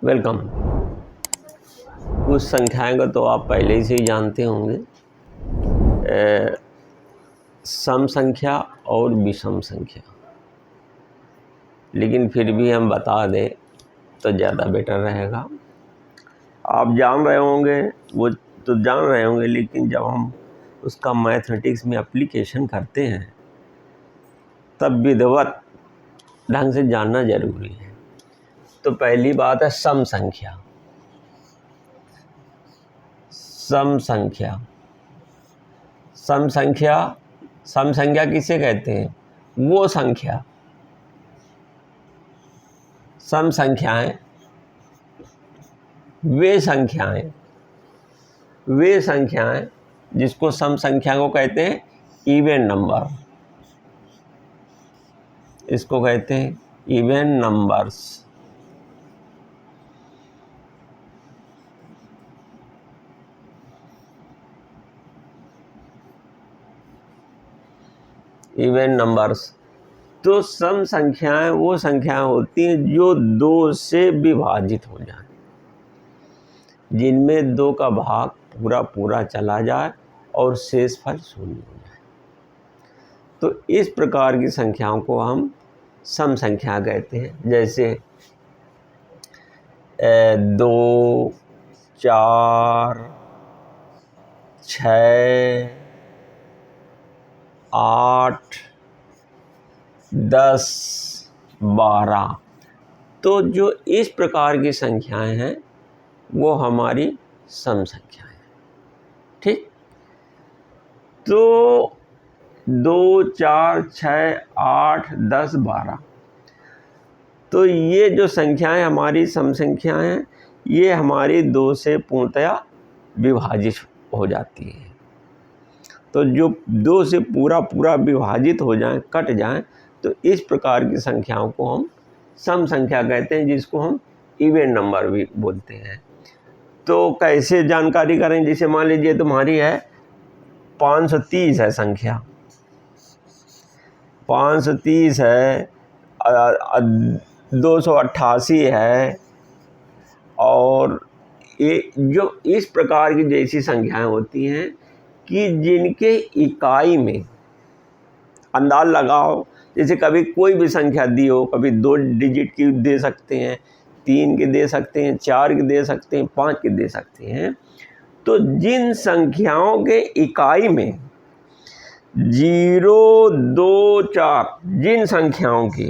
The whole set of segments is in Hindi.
वेलकम। कुछ संख्याएं को तो आप पहले से ही जानते होंगे, सम संख्या और विषम संख्या, लेकिन फिर भी हम बता दें तो ज़्यादा बेटर रहेगा। आप जान रहे होंगे, वो तो जान रहे होंगे, लेकिन जब हम उसका मैथमेटिक्स में एप्लीकेशन करते हैं तब विधिवत ढंग से जानना जरूरी है। तो पहली बात है सम संख्या। सम संख्या, सम संख्या, सम संख्या किसे कहते हैं? वो संख्या, सम संख्याएं वे संख्याएं जिसको सम संख्या को कहते हैं इवन नंबर। इसको कहते हैं इवन नंबर्स। Even numbers. तो सम संख्याएं वो संख्याएं होती हैं जो 2 से विभाजित हो जाए, जिनमें 2 का भाग पूरा पूरा चला जाए और शेषफल 0 हो जाए। तो इस प्रकार की संख्याओं को हम सम संख्या कहते हैं। जैसे 2, 4, 6, 8, 10, 12। तो जो इस प्रकार की संख्याएं हैं वो हमारी सम संख्याएं हैं। ठीक। तो 2, 4, 6, 8, 10, 12, तो ये जो संख्याएं हमारी सम संख्याएं हैं, ये हमारी 2 से पूर्णतया विभाजित हो जाती है। तो जो 2 से पूरा पूरा विभाजित हो जाएं, कट जाएं, तो इस प्रकार की संख्याओं को हम सम संख्या कहते हैं, जिसको हम इवन नंबर भी बोलते हैं। तो कैसे जानकारी करें? जैसे मान लीजिए तुम्हारी है 530 है संख्या, 530 है, 288 है, और ये जो इस प्रकार की जैसी संख्याएं होती हैं कि जिनके इकाई में अंदाज लगाओ, जैसे कभी कोई भी संख्या दी हो, कभी 2 डिजिट की दे सकते हैं, 3 की दे सकते हैं, 4 की दे सकते हैं, 5 की दे सकते हैं। तो जिन संख्याओं के इकाई में 0, 2, 4, जिन संख्याओं के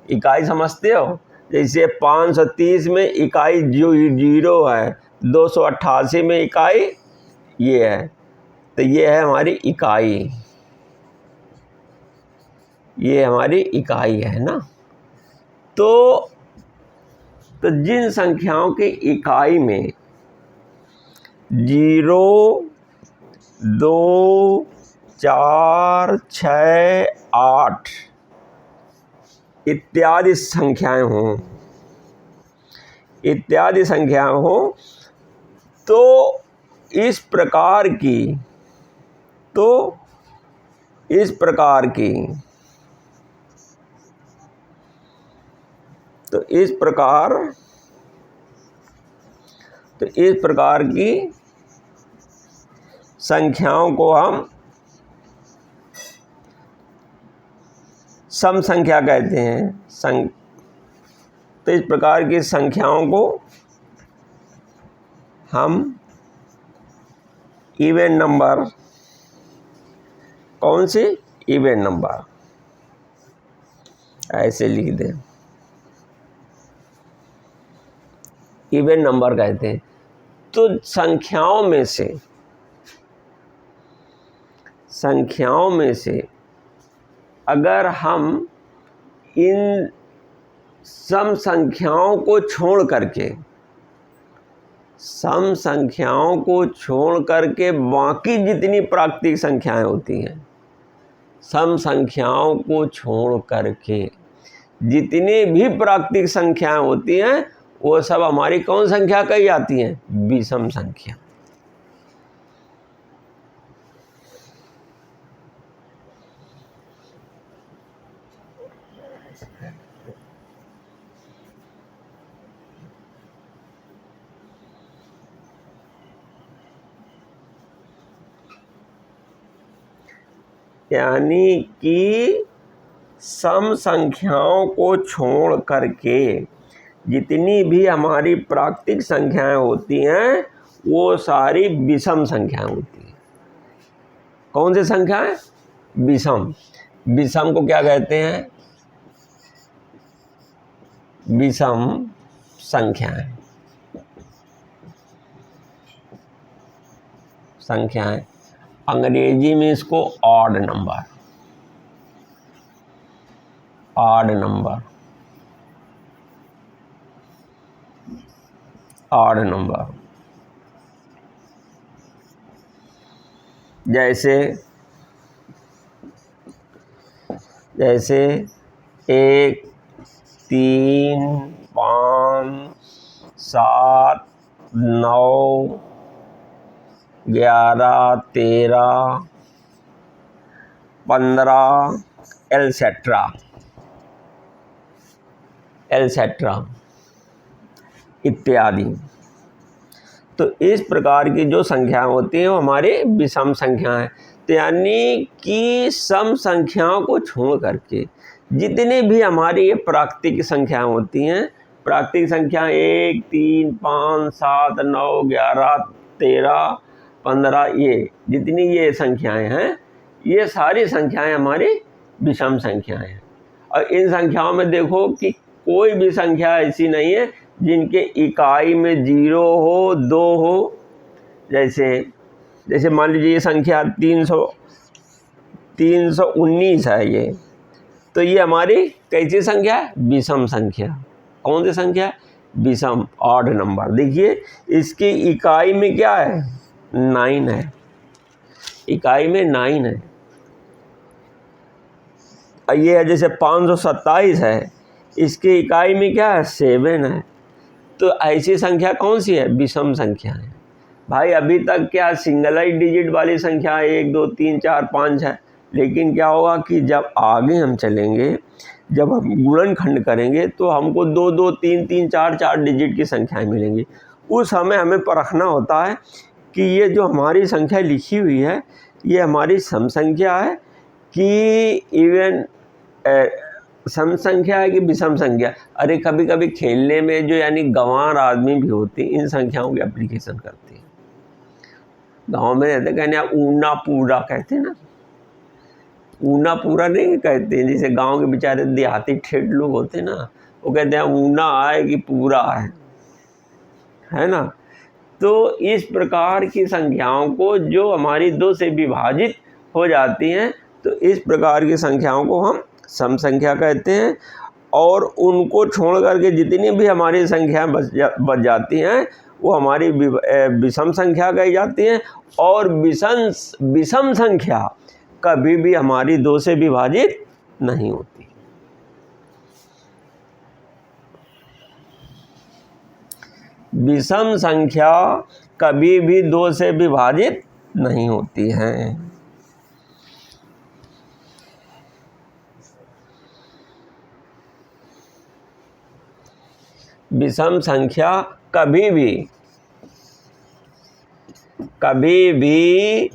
इकाई समझते हो? जैसे 530 में इकाई जो 0 है, 288 में इकाई ये है, तो ये है हमारी इकाई, ये हमारी इकाई है ना। तो जिन संख्याओं की इकाई में 0, 2, 4, 6, 8 इत्यादि संख्याएं हों, तो इस प्रकार की संख्याओं को हम सम संख्या कहते हैं। तो इस प्रकार की संख्याओं को हम इवन नंबर, कौन से इवन नंबर, ऐसे लिख दें, इवन नंबर कहते हैं। तो संख्याओं में से अगर हम इन सम संख्याओं को छोड़ करके बाकी जितनी प्राकृतिक संख्याएं होती हैं, सम संख्याओं को छोड़ करके जितनी भी प्राकृतिक संख्याएं होती हैं वो सब हमारी कौन संख्या कही जाती हैं? विषम संख्या। यानी कि सम संख्याओं को छोड़ करके जितनी भी हमारी प्राकृतिक संख्याएं होती हैं वो सारी विषम संख्याएं होती हैं। कौन सी संख्याएं? विषम। विषम को क्या कहते हैं? विषम संख्याएं। संख्याएं अंग्रेजी में इसको odd number, odd number, odd number. जैसे 1 3 5 7 9 11 13 15 एटसेट्रा इत्यादि। तो इस प्रकार की जो संख्याएं होती हैं वो हमारी विषम संख्याएं। तो यानी कि सम संख्याओं को छोड़ करके जितनी भी हमारी ये प्राकृतिक संख्याएं होती हैं, प्राकृतिक संख्या 1 3 5 7 9 11 13 15, ये जितनी ये संख्याएं हैं ये सारी संख्याएं हमारी विषम संख्याएं हैं। और इन संख्याओं में देखो कि कोई भी संख्या ऐसी नहीं है जिनके इकाई में 0 हो, 2 हो। जैसे मान लीजिए ये संख्या 319 है ये, तो ये हमारी कैसी संख्या है? विषम संख्या। कौन सी संख्या? विषम, ऑड नंबर। देखिए इसकी इकाई में क्या है? 9 है, इकाई में 9 है। ये है जैसे 527 है, इसकी इकाई में क्या है? 7 है। तो ऐसी संख्या कौन सी है? विषम संख्या है। भाई अभी तक क्या सिंगल डिजिट वाली संख्या 1 2 3 4 5 है, लेकिन क्या होगा कि जब आगे हम चलेंगे, जब हम गुणनखंड करेंगे तो हमको 2 2 3 3 4 4 डिजिट की संख्याएं मिलेंगी। उस समय हमें परखना होता है कि ये जो हमारी संख्या लिखी हुई है ये हमारी सम संख्या है कि इवन सम संख्या है कि विषम संख्या। अरे कभी कभी खेलने में जो यानी गंवार आदमी भी होते हैं इन संख्याओं की एप्लीकेशन करते हैं। गांव में रहते कहने ऊना पूरा कहते हैं ना, ऊना पूरा नहीं कहते हैं। जैसे गांव के बेचारे देहाती ठेठ लोग होते हैं ना, वो कहते हैं ऊना आए कि पूरा है ना। तो इस प्रकार की संख्याओं को जो हमारी 2 से विभाजित हो जाती हैं, तो इस प्रकार की संख्याओं को हम सम संख्या कहते हैं। और उनको छोड़ करके जितनी भी हमारी संख्याएं बच जाती हैं वो हमारी विषम संख्या कही जाती हैं। और विषम संख्या कभी भी हमारी 2 से विभाजित नहीं होती। विषम संख्या कभी भी 2 से विभाजित नहीं होती हैं। विषम संख्या कभी भी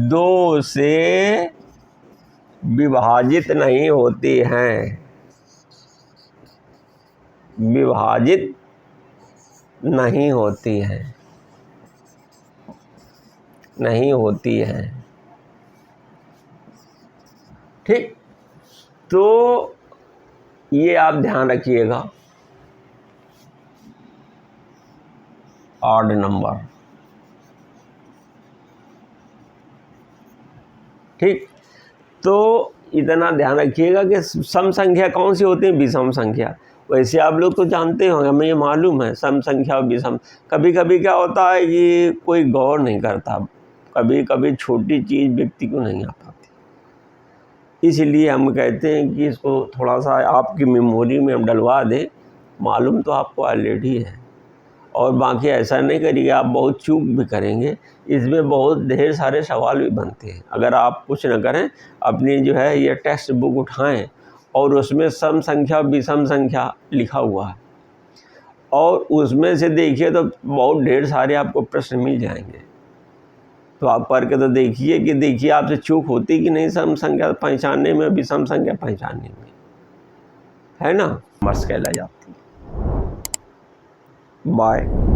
2 से विभाजित नहीं होती हैं, विभाजित नहीं होती हैं, नहीं होती हैं। ठीक, तो ये आप ध्यान रखिएगा। ऑड नंबर, ठीक। तो इतना ध्यान रखिएगा कि सम संख्या कौन सी होती है? विषम संख्या। वैसे आप लोग तो जानते होंगे, हमें ये मालूम है सम संख्या और विषम। कभी कभी क्या होता है कि कोई गौर नहीं करता, कभी कभी छोटी चीज़ व्यक्ति को नहीं आ पाती। इसलिए हम कहते हैं कि इसको थोड़ा सा आपकी मेमोरी में हम डलवा दें, मालूम तो आपको ऑलरेडी है। और बाकी ऐसा नहीं करिए आप बहुत चूक भी करेंगे, इसमें बहुत ढेर सारे सवाल भी बनते हैं। अगर आप कुछ न करें, अपनी जो है ये टेक्स्ट बुक उठाएं और उसमें सम संख्या विषम संख्या लिखा हुआ है, और उसमें से देखिए तो बहुत ढेर सारे आपको प्रश्न मिल जाएंगे। तो आप करके तो देखिए आपसे चूक होती कि नहीं सम संख्या पहचानने में, विषम संख्या पहचानने में, है ना, मस्त कहला जाती है। बाय।